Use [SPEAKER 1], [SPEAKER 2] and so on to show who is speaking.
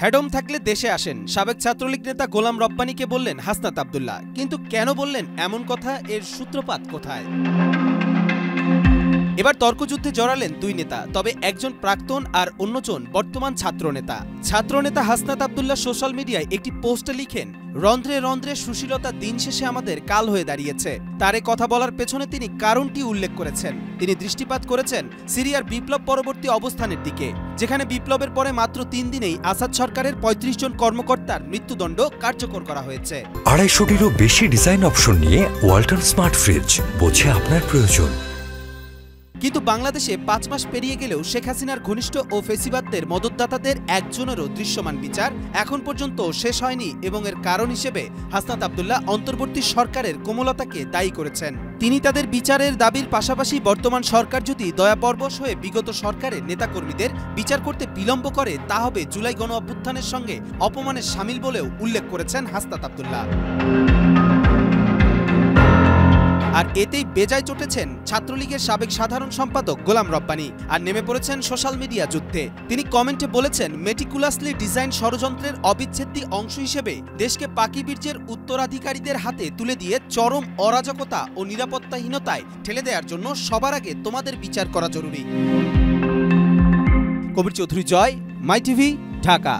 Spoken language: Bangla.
[SPEAKER 1] হেডম থাকলে দেশে আসেন, সাবেক ছাত্রলীগ নেতা গোলাম রব্বানীকে বললেন হাসনাত আব্দুল্লাহ। কিন্তু কেন বললেন এমন কথা, এর সূত্রপাত কোথায়? এবার তর্কযুদ্ধে জড়ালেন দুই নেতা, তবে একজন প্রাক্তন আর অন্যজন বর্তমান ছাত্রনেতা হাসনাত আব্দুল্লাহ সোশ্যাল মিডিয়ায় একটি পোস্টে লিখেন, রন্ধ্রে রন্ধ্রে সুশীলতা দিন শেষে আমাদের কাল হয়ে দাঁড়িয়েছে। তার এ কথা বলার পেছনে তিনি কারণটি উল্লেখ করেছেন। তিনি দৃষ্টিপাত করেছেন সিরিয়ার বিপ্লব পরবর্তী অবস্থানের দিকে, যেখানে বিপ্লবের পরে মাত্র ৩ দিনেই আসাদ সরকারের ৩৫ জন কর্মকর্তার মৃত্যুদণ্ড কার্যকর করা হয়েছে।
[SPEAKER 2] ২৫০টিরও বেশি ডিজাইন অপশন নিয়ে ওয়ালটন স্মার্ট ফ্রিজ, বোঝে আপনার প্রয়োজন।
[SPEAKER 1] কিন্তু বাংলাদেশে ৫ মাস পেরিয়ে গেলেও শেখ হাসিনার ঘনিষ্ঠ ও ফেসিবাদদের মদতদাতাদের একজনেরও দৃশ্যমান বিচার এখন পর্যন্ত শেষ হয়নি, এবং এর কারণ হিসেবে হাসনাত আব্দুল্লাহ অন্তর্বর্তী সরকারের কোমলতাকে দায়ী করেছেন। তিনি তাদের বিচারের দাবির পাশাপাশি বর্তমান সরকার যদি দয়াপরবশ হয়ে বিগত সরকারের নেতাকর্মীদের বিচার করতে বিলম্ব করে, তা হবে জুলাই গণ অভ্যুত্থানের সঙ্গে অপমানের শামিল বলেও উল্লেখ করেছেন হাসনাত আব্দুল্লাহ। আর এতেই বেজায় চটেছেন ছাত্রলীগের সাবেক সাধারণ সম্পাদক গোলাম রব্বানী, আর নেমে পড়েছেন সোশ্যাল মিডিয়া যুদ্ধে। তিনি কমেন্টে বলেছেন, মেটিকুলাসলি ডিজাইন ষড়যন্ত্রের অবিচ্ছেদ্য অংশ হিসেবে দেশকে পাকি বীর্যের উত্তরাধিকারীদের হাতে তুলে দিয়ে চরম অরাজকতা ও নিরাপত্তাহীনতায় ঠেলে দেওয়ার জন্য সবার আগে তোমাদের বিচার করা জরুরি। কবির চৌধুরী, জয়, মাই টিভি, ঢাকা।